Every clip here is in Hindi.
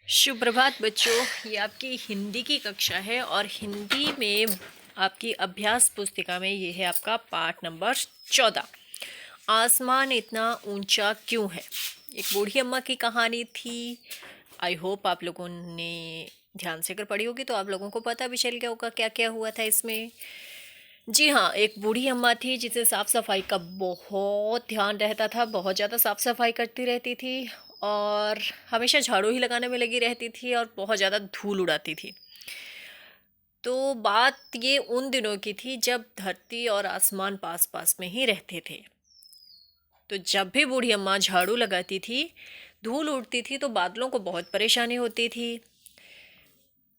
शुभ प्रभात बच्चों। ये आपकी हिंदी की कक्षा है और हिंदी में आपकी अभ्यास पुस्तिका में ये है आपका पाठ नंबर 14। आसमान इतना ऊंचा क्यों है। एक बूढ़ी अम्मा की कहानी थी। आई होप आप लोगों ने ध्यान से अगर पढ़ी होगी तो आप लोगों को पता भी चल गया होगा क्या क्या हुआ था इसमें। जी हाँ, एक बूढ़ी अम्मा थी जिसे साफ़ सफाई का बहुत ध्यान रहता था, बहुत ज़्यादा साफ़ सफाई करती रहती थी और हमेशा झाड़ू ही लगाने में लगी रहती थी और बहुत ज़्यादा धूल उड़ाती थी। तो बात ये उन दिनों की थी जब धरती और आसमान पास पास में ही रहते थे। तो जब भी बूढ़ी अम्मा झाड़ू लगाती थी, धूल उड़ती थी तो बादलों को बहुत परेशानी होती थी।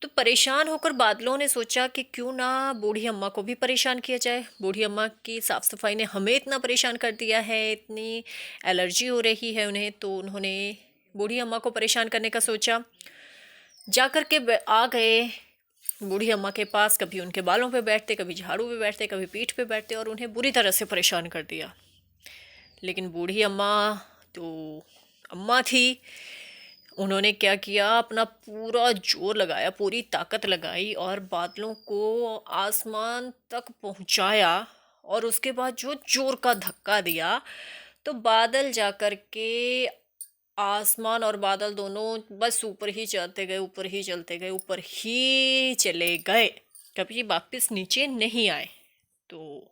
तो परेशान होकर बादलों ने सोचा कि क्यों ना बूढ़ी अम्मा को भी परेशान किया जाए। बूढ़ी अम्मा की साफ़ सफाई ने हमें इतना परेशान कर दिया है, इतनी एलर्जी हो रही है उन्हें, तो उन्होंने बूढ़ी अम्मा को परेशान करने का सोचा। जाकर के आ गए बूढ़ी अम्मा के पास, कभी उनके बालों पे बैठते, कभी झाड़ू पे बैठते, कभी पीठ पे बैठते और उन्हें बुरी तरह से परेशान कर दिया। लेकिन बूढ़ी अम्मा तो अम्मा थी। उन्होंने क्या किया, अपना पूरा जोर लगाया, पूरी ताकत लगाई और बादलों को आसमान तक पहुंचाया और उसके बाद जो जोर का धक्का दिया तो बादल जाकर के आसमान और बादल दोनों बस ऊपर ही चलते गए, ऊपर ही चलते गए, ऊपर ही चले गए, कभी वापस नीचे नहीं आए। तो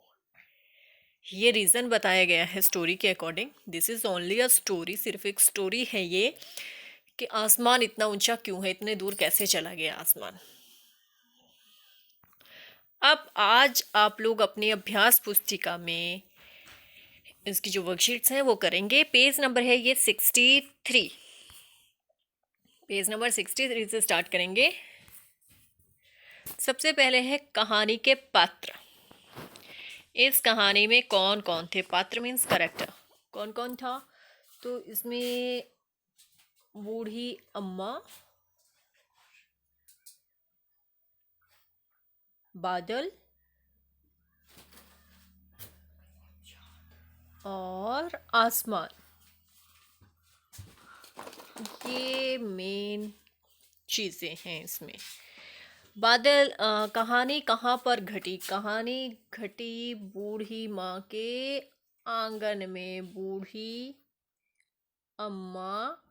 ये रीज़न बताया गया है स्टोरी के according. This is only a story, सिर्फ एक स्टोरी है ये कि आसमान इतना ऊंचा क्यों है, इतने दूर कैसे चला गया आसमान। अब आज आप लोग अपनी अभ्यास पुस्तिका में इसकी जो वर्कशीट्स हैं वो करेंगे। पेज नंबर है ये 63। पेज नंबर 63 से स्टार्ट करेंगे। सबसे पहले है कहानी के पात्र। इस कहानी में कौन कौन थे? पात्र मीन्स करेक्टर, कौन कौन था? तो इसमें बूढ़ी अम्मा, बादल और आसमान, ये मेन चीज़ें हैं इसमें। बादल कहानी कहाँ पर घटी? कहानी घटी बूढ़ी माँ के आंगन में, बूढ़ी अम्मा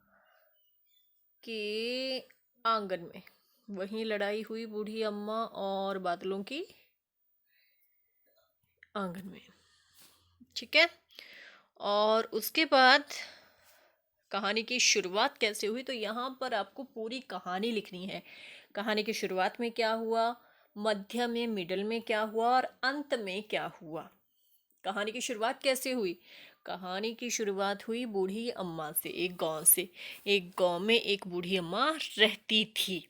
के आंगन में। वहीं लड़ाई हुई बूढ़ी अम्मा और बादलों की आंगन में, ठीक है। और उसके बाद कहानी की शुरुआत कैसे हुई, तो यहाँ पर आपको पूरी कहानी लिखनी है। कहानी की शुरुआत में क्या हुआ, मध्य में, मिडल में क्या हुआ और अंत में क्या हुआ। कहानी की शुरुआत कैसे हुई? कहानी की शुरुआत हुई बूढ़ी अम्मा से, एक गांव से। एक गांव में एक बूढ़ी अम्मा रहती थी।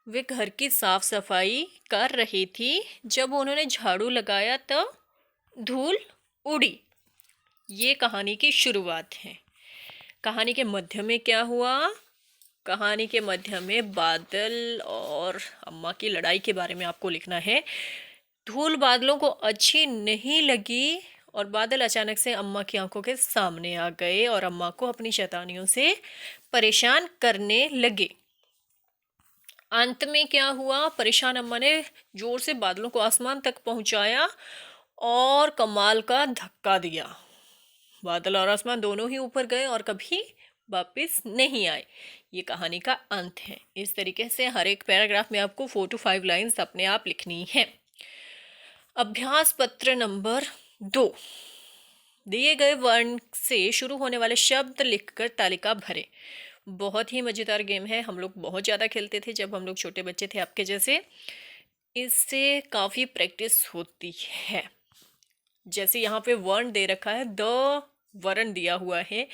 वे घर की साफ सफाई कर रही थी। जब उन्होंने झाड़ू लगाया तो धूल उड़ी। ये कहानी की शुरुआत है। कहानी के मध्य में क्या हुआ? कहानी के मध्य में बादल और अम्मा की लड़ाई के बारे में आपको लिखना है। धूल बादलों को अच्छी नहीं लगी और बादल अचानक से अम्मा की आंखों के सामने आ गए और अम्मा को अपनी शैतानियों से परेशान करने लगे। अंत में क्या हुआ? परेशान अम्मा ने जोर से बादलों को आसमान तक पहुंचाया और कमाल का धक्का दिया। बादल और आसमान दोनों ही ऊपर गए और कभी वापस नहीं आए। ये कहानी का अंत है। इस तरीके से हर एक पैराग्राफ में आपको 4 to 5 लाइन्स अपने आप लिखनी है। अभ्यास पत्र नंबर 2। दिए गए वर्ण से शुरू होने वाले शब्द लिखकर तालिका भरें। बहुत ही मज़ेदार गेम है, हम लोग बहुत ज़्यादा खेलते थे जब हम लोग छोटे बच्चे थे आपके जैसे। इससे काफ़ी प्रैक्टिस होती है। जैसे यहाँ पे वर्ण दे रखा है, द वर्ण दिया हुआ है।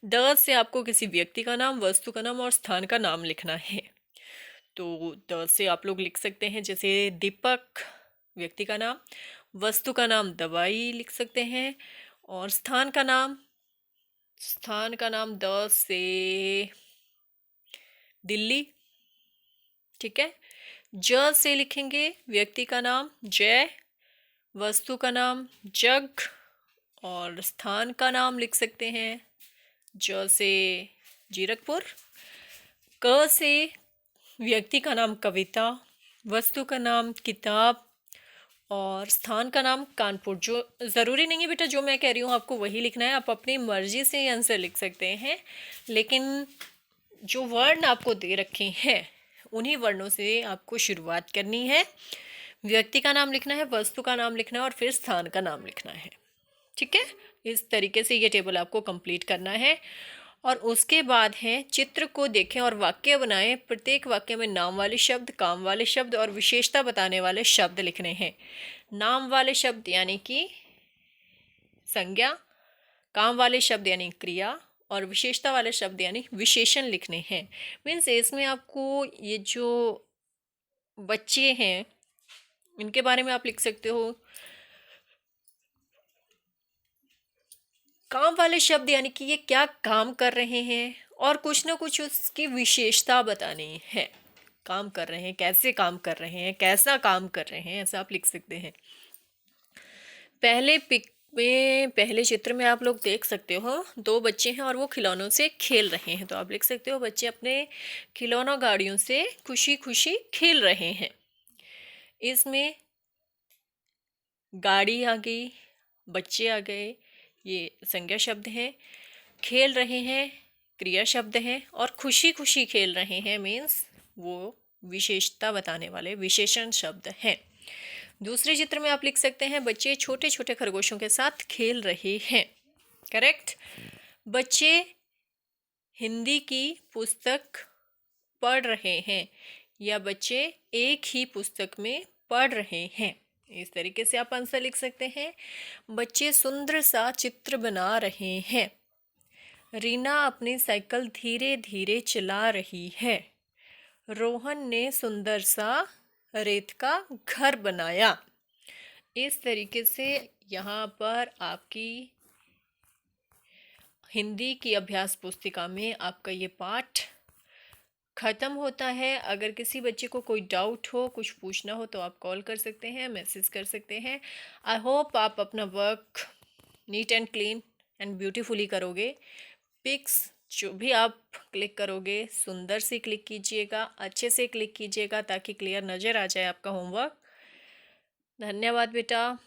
द से आपको किसी व्यक्ति का नाम, वस्तु का नाम और स्थान का नाम लिखना है। तो द से आप लोग लिख सकते हैं जैसे दीपक व्यक्ति का नाम, वस्तु का नाम दवाई लिख सकते हैं और स्थान का नाम द से दिल्ली, ठीक है। ज से लिखेंगे व्यक्ति का नाम जय, वस्तु का नाम जग और स्थान का नाम लिख सकते हैं ज से जीरकपुर। क से व्यक्ति का नाम कविता, वस्तु का नाम किताब और स्थान का नाम कानपुर। जो ज़रूरी नहीं है बेटा जो मैं कह रही हूँ आपको वही लिखना है, आप अपनी मर्जी से आंसर लिख सकते हैं, लेकिन जो वर्ण आपको दे रखे हैं उन्हीं वर्णों से आपको शुरुआत करनी है। व्यक्ति का नाम लिखना है, वस्तु का नाम लिखना है और फिर स्थान का नाम लिखना है। ठीक है, इस तरीके से ये टेबल आपको कंप्लीट करना है। और उसके बाद है चित्र को देखें और वाक्य बनाएं। प्रत्येक वाक्य में नाम वाले शब्द, काम वाले शब्द और विशेषता बताने वाले शब्द लिखने हैं। नाम वाले शब्द यानी कि संज्ञा, काम वाले शब्द यानी क्रिया और विशेषता वाले शब्द यानी विशेषण लिखने हैं। मीन्स इसमें आपको ये जो बच्चे हैं इनके बारे में आप लिख सकते हो। काम वाले शब्द यानी कि ये क्या काम कर रहे हैं और कुछ ना कुछ उसकी विशेषता बतानी है। काम कर रहे हैं, कैसे काम कर रहे हैं, कैसा काम कर रहे हैं, ऐसा आप लिख सकते हैं। पहले पिक में, पहले चित्र में आप लोग देख सकते हो दो बच्चे हैं और वो खिलौनों से खेल रहे हैं। तो आप लिख सकते हो बच्चे अपने खिलौनों गाड़ियों से खुशी खुशी खेल रहे हैं। इसमें गाड़ी आ गई, बच्चे आ गए, ये संज्ञा शब्द हैं। खेल रहे हैं क्रिया शब्द हैं और खुशी खुशी खेल रहे हैं मीन्स वो विशेषता बताने वाले विशेषण शब्द हैं। दूसरे चित्र में आप लिख सकते हैं बच्चे छोटे छोटे खरगोशों के साथ खेल रहे हैं। करेक्ट। बच्चे हिंदी की पुस्तक पढ़ रहे हैं या बच्चे एक ही पुस्तक में पढ़ रहे हैं। इस तरीके से आप आंसर लिख सकते हैं। बच्चे सुंदर सा चित्र बना रहे हैं। रीना अपनी साइकिल धीरे धीरे चला रही है। रोहन ने सुंदर सा रेत का घर बनाया। इस तरीके से यहाँ पर आपकी हिंदी की अभ्यास पुस्तिका में आपका ये पाठ ख़त्म होता है। अगर किसी बच्चे को कोई डाउट हो, कुछ पूछना हो तो आप कॉल कर सकते हैं, मैसेज कर सकते हैं। आई होप आप अपना work neat and clean and beautifully करोगे। पिक्स जो भी आप क्लिक करोगे सुंदर से क्लिक कीजिएगा, अच्छे से क्लिक कीजिएगा ताकि क्लियर नज़र आ जाए आपका होमवर्क। धन्यवाद बेटा।